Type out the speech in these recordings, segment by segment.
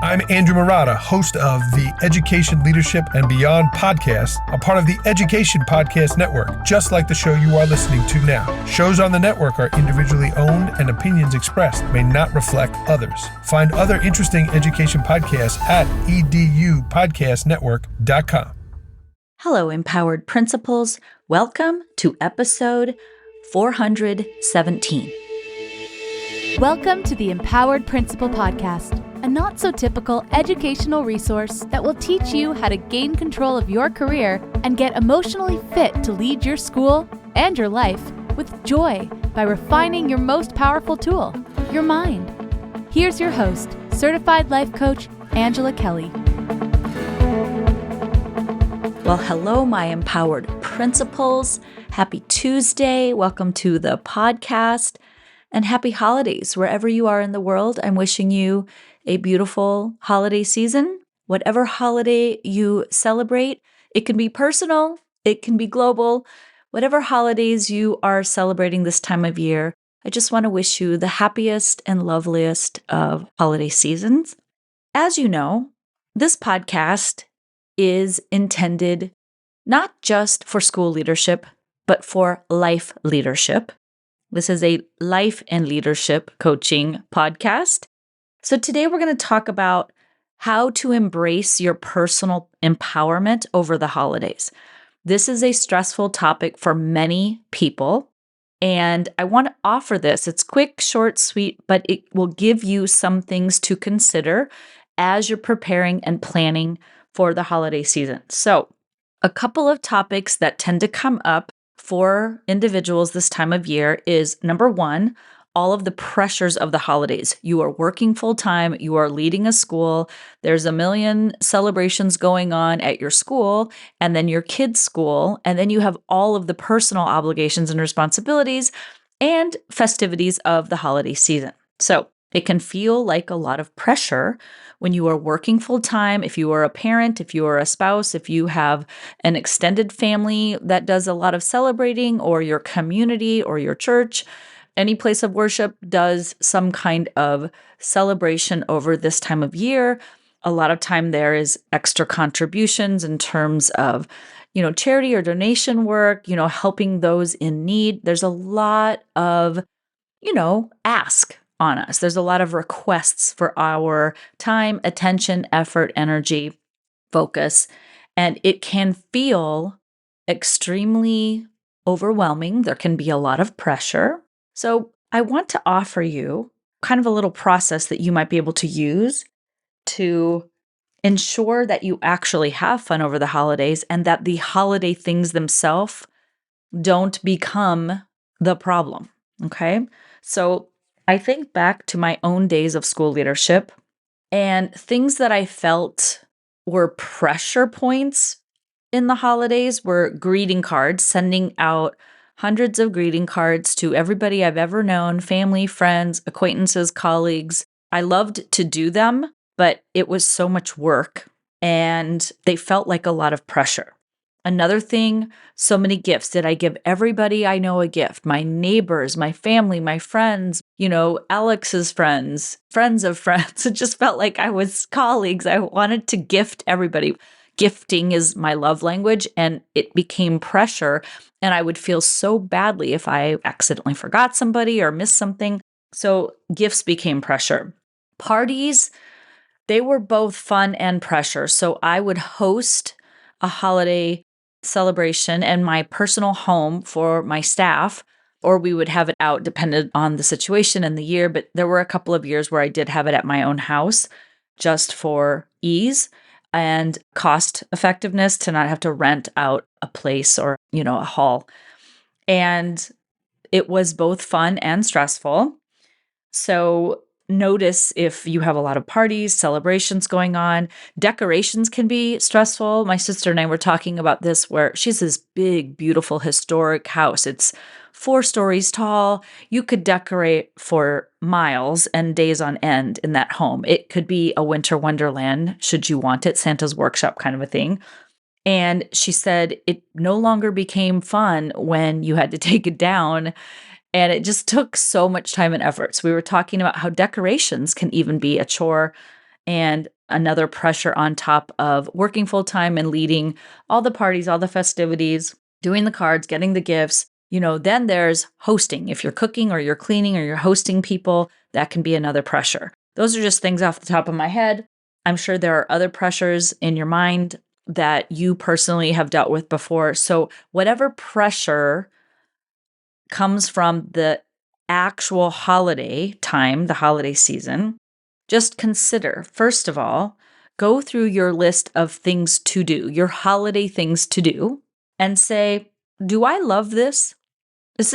I'm Andrew Marotta, host of the Education, Leadership, and Beyond podcast, a part of the Education Podcast Network, just like the show you are listening to now. Shows on the network are individually owned and opinions expressed may not reflect others. Find other interesting education podcasts at edupodcastnetwork.com. Hello, Empowered Principals. Welcome to episode 417. Welcome to the Empowered Principal Podcast, a not-so-typical educational resource that will teach you how to gain control of your career and get emotionally fit to lead your school and your life with joy by refining your most powerful tool, your mind. Here's your host, Certified Life Coach, Angela Kelly. Well, hello, my empowered principals. Happy Tuesday. Welcome to the podcast and happy holidays. Wherever you are in the world, I'm wishing you a beautiful holiday season. Whatever holiday you celebrate, it can be personal, it can be global. Whatever holidays you are celebrating this time of year, I just want to wish you the happiest and loveliest of holiday seasons. As you know, this podcast is intended not just for school leadership, but for life leadership. This is a life and leadership coaching podcast. So today we're going to talk about how to embrace your personal empowerment over the holidays. This is a stressful topic for many people, and I want to offer this. It's quick, short, sweet, but it will give you some things to consider as you're preparing and planning for the holiday season. So, a couple of topics that tend to come up for individuals this time of year is number one, all of the pressures of the holidays. You are working full time, you are leading a school, there's a million celebrations going on at your school, and then your kids' school, and then you have all of the personal obligations and responsibilities and festivities of the holiday season. So it can feel like a lot of pressure when you are working full time, if you are a parent, if you are a spouse, if you have an extended family that does a lot of celebrating, or your community or your church, any place of worship does some kind of celebration over this time of year. A lot of time there is extra contributions in terms of, charity or donation work, helping those in need. There's a lot of, ask on us. There's a lot of requests for our time, attention, effort, energy, focus, and it can feel extremely overwhelming. There can be a lot of pressure. So I want to offer you kind of a little process that you might be able to use to ensure that you actually have fun over the holidays and that the holiday things themselves don't become the problem. Okay? So I think back to my own days of school leadership and things that I felt were pressure points in the holidays were greeting cards, sending out hundreds of greeting cards to everybody I've ever known, family, friends, acquaintances, colleagues. I loved to do them, but it was so much work and they felt like a lot of pressure. Another thing, so many gifts. Did I give everybody I know a gift? My neighbors, my family, my friends, Alex's friends, friends of friends. It just felt like I was colleagues. I wanted to gift everybody. Gifting is my love language, and it became pressure. And I would feel so badly if I accidentally forgot somebody or missed something. So gifts became pressure. Parties, they were both fun and pressure. So I would host a holiday celebration in my personal home for my staff, or we would have it out depending on the situation and the year. But there were a couple of years where I did have it at my own house just for ease and cost effectiveness to not have to rent out a place or, a hall. And it was both fun and stressful. So notice if you have a lot of parties, celebrations going on. Decorations can be stressful. My sister and I were talking about this where she has this big, beautiful, historic house. It's 4 stories tall. You could decorate for miles and days on end in that home. It could be a winter wonderland, should you want it, Santa's workshop kind of a thing. And she said it no longer became fun when you had to take it down. And it just took so much time and effort. So we were talking about how decorations can even be a chore and another pressure on top of working full time and leading all the parties, all the festivities, doing the cards, getting the gifts. Then there's hosting. If you're cooking or you're cleaning or you're hosting people, that can be another pressure. Those are just things off the top of my head. I'm sure there are other pressures in your mind that you personally have dealt with before. So whatever pressure comes from the actual holiday time, the holiday season, just consider, first of all, go through your list of things to do, your holiday things to do, and say, do I love this? Does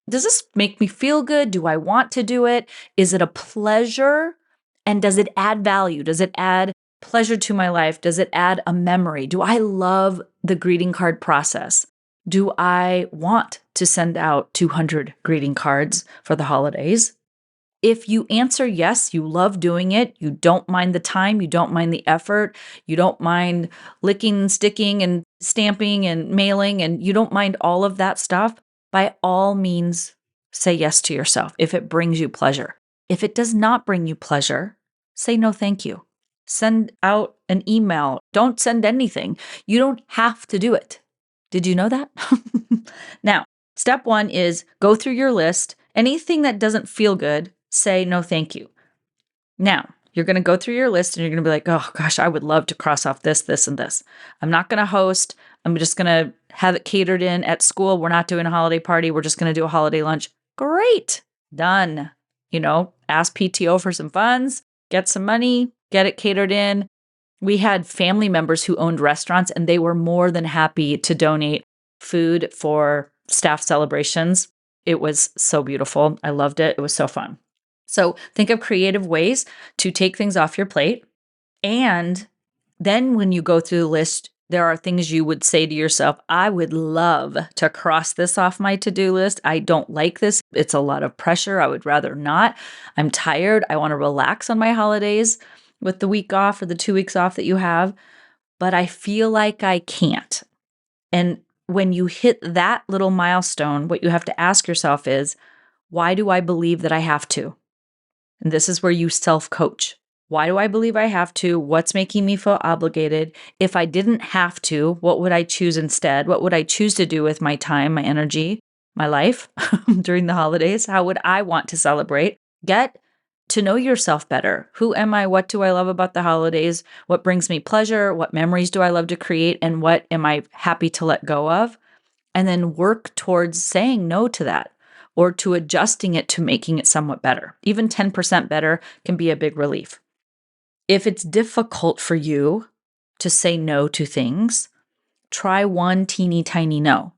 this make me feel good? Do I want to do it? Is it a pleasure? And does it add value? Does it add pleasure to my life? Does it add a memory? Do I love the greeting card process? Do I want to send out 200 greeting cards for the holidays? If you answer yes, you love doing it, you don't mind the time, you don't mind the effort, you don't mind licking, sticking, and stamping and mailing, and you don't mind all of that stuff, by all means, say yes to yourself if it brings you pleasure. If it does not bring you pleasure, say no thank you. Send out an email. Don't send anything. You don't have to do it. Did you know that? Now, step 1 is go through your list. Anything that doesn't feel good, say no thank you. Now, you're going to go through your list and you're going to be like, oh gosh, I would love to cross off this, this, and this. I'm not going to host. I'm just going to have it catered in at school. We're not doing a holiday party. We're just going to do a holiday lunch. Great. Done. Ask PTO for some funds, get some money, get it catered in. We had family members who owned restaurants and they were more than happy to donate food for staff celebrations. It was so beautiful. I loved it. It was so fun. So think of creative ways to take things off your plate. And then when you go through the list, there are things you would say to yourself, I would love to cross this off my to-do list. I don't like this. It's a lot of pressure. I would rather not. I'm tired. I want to relax on my holidays with the week off or the 2 weeks off that you have, but I feel like I can't. And when you hit that little milestone, what you have to ask yourself is, why do I believe that I have to? And this is where you self-coach. Why do I believe I have to? What's making me feel obligated? If I didn't have to, what would I choose instead? What would I choose to do with my time, my energy, my life during the holidays? How would I want to celebrate? Get to know yourself better. Who am I? What do I love about the holidays? What brings me pleasure? What memories do I love to create? And what am I happy to let go of? And then work towards saying no to that or to adjusting it to making it somewhat better. Even 10% better can be a big relief. If it's difficult for you to say no to things, try one teeny tiny no.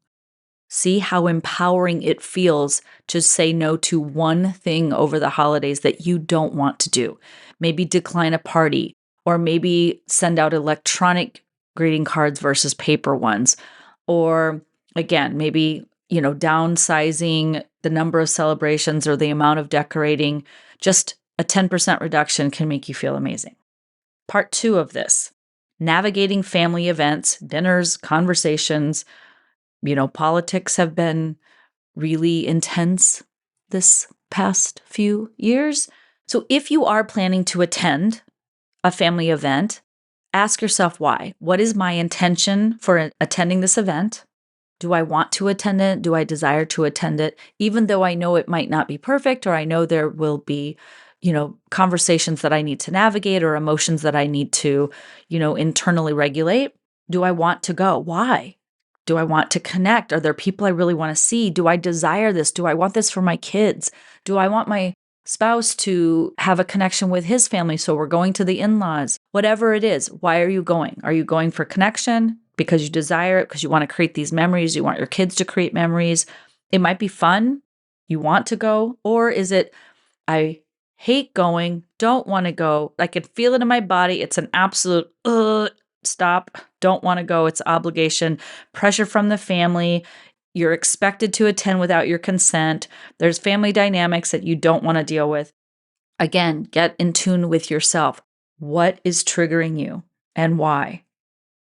See how empowering it feels to say no to one thing over the holidays that you don't want to do. Maybe decline a party, or maybe send out electronic greeting cards versus paper ones. Or again, maybe, downsizing the number of celebrations or the amount of decorating. Just a 10% reduction can make you feel amazing. Part 2 of this, navigating family events, dinners, conversations. Politics have been really intense this past few years. So if you are planning to attend a family event, ask yourself why. What is my intention for attending this event? Do I want to attend it? Do I desire to attend it? Even though I know it might not be perfect, or I know there will be, conversations that I need to navigate or emotions that I need to, internally regulate. Do I want to go? Why? Do I want to connect? Are there people I really want to see? Do I desire this? Do I want this for my kids? Do I want my spouse to have a connection with his family, so we're going to the in-laws? Whatever it is, why are you going? Are you going for connection because you desire it, because you want to create these memories? You want your kids to create memories. It might be fun. You want to go. Or is it, I hate going, don't want to go. I can feel it in my body. It's an absolute stop, don't want to go. It's obligation, pressure from the family. You're expected to attend without your consent. There's family dynamics that you don't want to deal with. Again, get in tune with yourself. What is triggering you and why?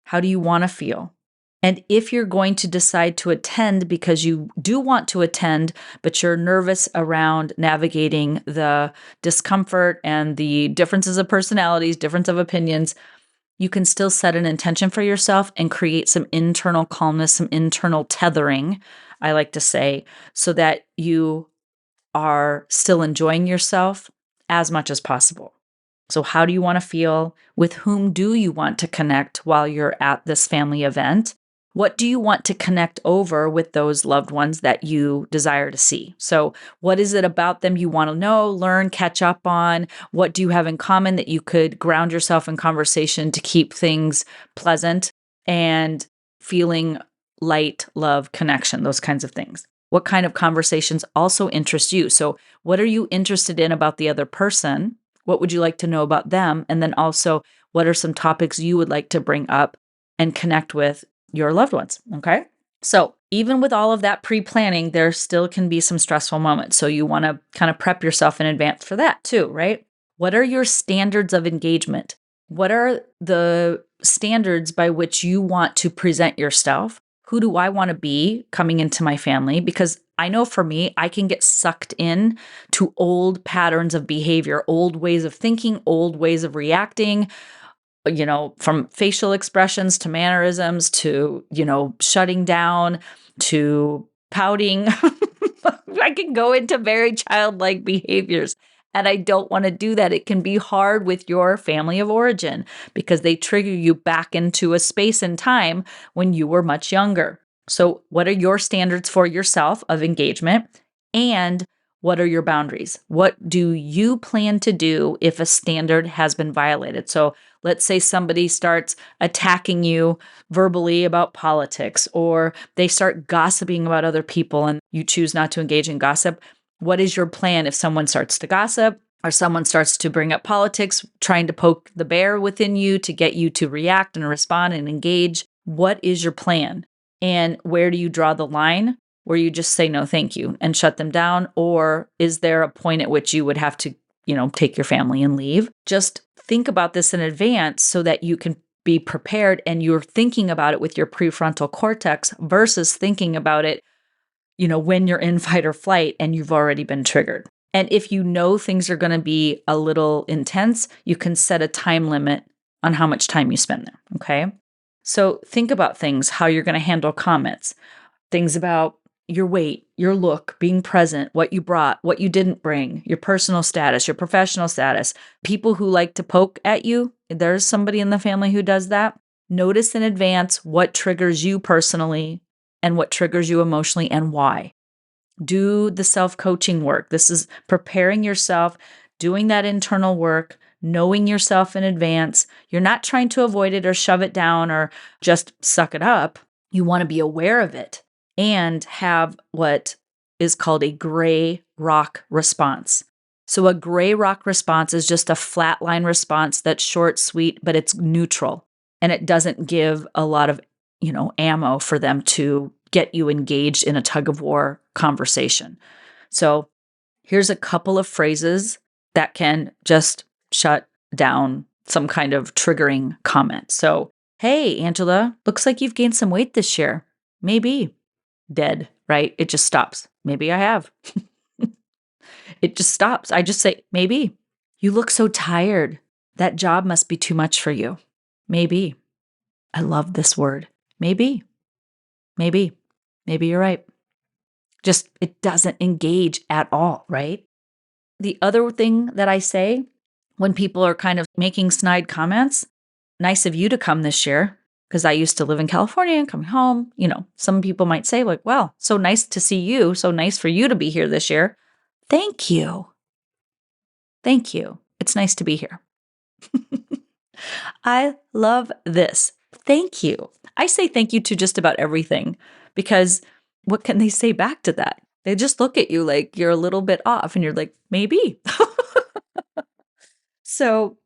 How do you want to feel? And if you're going to decide to attend because you do want to attend, but you're nervous around navigating the discomfort and the differences of personalities, difference of opinions, you can still set an intention for yourself and create some internal calmness, some internal tethering, I like to say, so that you are still enjoying yourself as much as possible. So how do you want to feel? With whom do you want to connect while you're at this family event? What do you want to connect over with those loved ones that you desire to see? So what is it about them you want to know, learn, catch up on? What do you have in common that you could ground yourself in conversation to keep things pleasant and feeling light, love, connection, those kinds of things? What kind of conversations also interest you? So what are you interested in about the other person? What would you like to know about them? And then also, what are some topics you would like to bring up and connect with your loved ones? Okay. So even with all of that pre-planning, there still can be some stressful moments. So you want to kind of prep yourself in advance for that too, right? What are your standards of engagement? What are the standards by which you want to present yourself? Who do I want to be coming into my family? Because I know for me, I can get sucked in to old patterns of behavior, old ways of thinking, old ways of reacting, from facial expressions to mannerisms to, shutting down to pouting. I can go into very childlike behaviors. And I don't want to do that. It can be hard with your family of origin because they trigger you back into a space and time when you were much younger. So what are your standards for yourself of engagement? And what are your boundaries? What do you plan to do if a standard has been violated? So let's say somebody starts attacking you verbally about politics, or they start gossiping about other people and you choose not to engage in gossip. What is your plan if someone starts to gossip or someone starts to bring up politics, trying to poke the bear within you to get you to react and respond and engage? What is your plan? And where do you draw the line where you just say no, thank you and shut them down? Or is there a point at which you would have to, take your family and leave? Just think about this in advance so that you can be prepared and you're thinking about it with your prefrontal cortex versus thinking about it when you're in fight or flight and you've already been triggered. And if you know things are going to be a little intense, you can set a time limit on how much time you spend there. Okay. So think about things, how you're going to handle comments, things about your weight, your look, being present, what you brought, what you didn't bring, your personal status, your professional status, people who like to poke at you. There's somebody in the family who does that. Notice in advance what triggers you personally and what triggers you emotionally and why. Do the self-coaching work. This is preparing yourself, doing that internal work, knowing yourself in advance. You're not trying to avoid it or shove it down or just suck it up. You want to be aware of it and have what is called a gray rock response. So a gray rock response is just a flatline response that's short, sweet, but it's neutral. And it doesn't give a lot of ammo for them to get you engaged in a tug of war conversation. So here's a couple of phrases that can just shut down some kind of triggering comment. So, hey, Angela, looks like you've gained some weight this year. Maybe. Dead, right? It just stops. Maybe I have. It just stops. I just say, maybe. You look so tired. That job must be too much for you. Maybe. I love this word. Maybe. Maybe you're right. Just, it doesn't engage at all, right? The other thing that I say when people are kind of making snide comments, nice of you to come this year, because I used to live in California and coming home, some people might say like, well, so nice to see you. So nice for you to be here this year. Thank you. Thank you. It's nice to be here. I love this. Thank you. I say thank you to just about everything because what can they say back to that? They just look at you like you're a little bit off and you're like, maybe. So,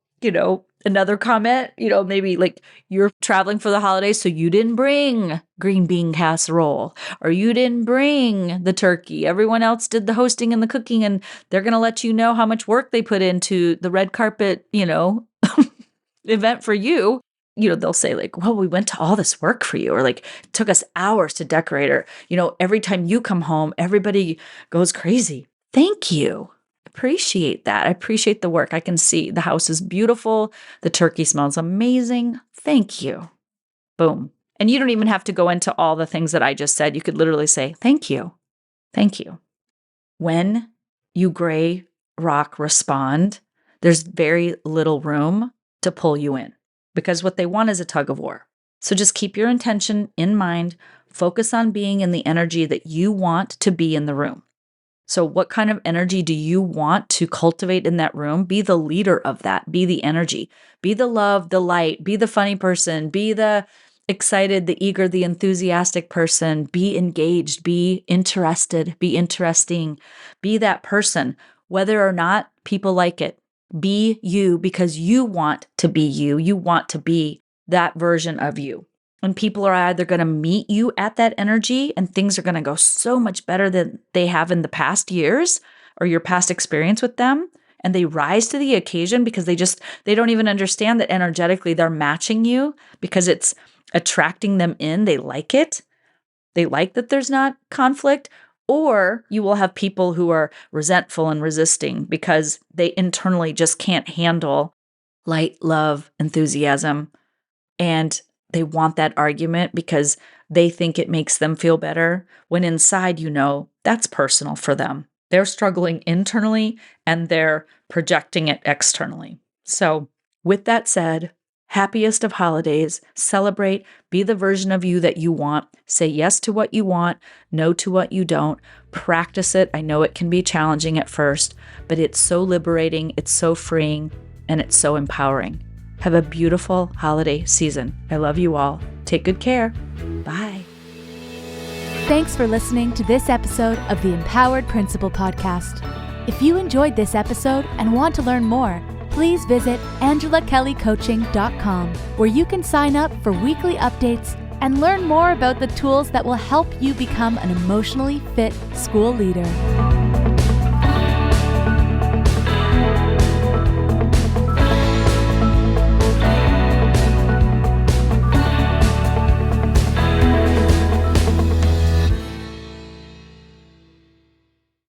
another comment, maybe like you're traveling for the holidays, so you didn't bring green bean casserole or you didn't bring the turkey. Everyone else did the hosting and the cooking, and they're going to let you know how much work they put into the red carpet, event for you. they'll say like, well, we went to all this work for you, or like it took us hours to decorate, or, every time you come home, everybody goes crazy. Thank you. Appreciate that. I appreciate the work. I can see the house is beautiful. The turkey smells amazing. Thank you. Boom. And you don't even have to go into all the things that I just said. You could literally say, thank you. Thank you. When you gray rock respond, there's very little room to pull you in, because what they want is a tug of war. So just keep your intention in mind. Focus on being in the energy that you want to be in the room. So what kind of energy do you want to cultivate in that room? Be the leader of that. Be the energy. Be the love, the light. Be the funny person. Be the excited, the eager, the enthusiastic person. Be engaged. Be interested. Be interesting. Be that person, whether or not people like it. Be you, because you want to be you. You want to be that version of you. And people are either going to meet you at that energy and things are going to go so much better than they have in the past years or your past experience with them. And they rise to the occasion because they don't even understand that energetically they're matching you because it's attracting them in. They like it. They like that there's not conflict. Or you will have people who are resentful and resisting because they internally just can't handle light, love, enthusiasm. And they want that argument because they think it makes them feel better, when inside, that's personal for them. They're struggling internally and they're projecting it externally. So with that said, happiest of holidays, celebrate, be the version of you that you want, say yes to what you want, no to what you don't, practice it. I know it can be challenging at first, but it's so liberating, it's so freeing, and it's so empowering. Have a beautiful holiday season. I love you all. Take good care. Bye. Thanks for listening to this episode of the Empowered Principal Podcast. If you enjoyed this episode and want to learn more, please visit angelakellycoaching.com, where you can sign up for weekly updates and learn more about the tools that will help you become an emotionally fit school leader.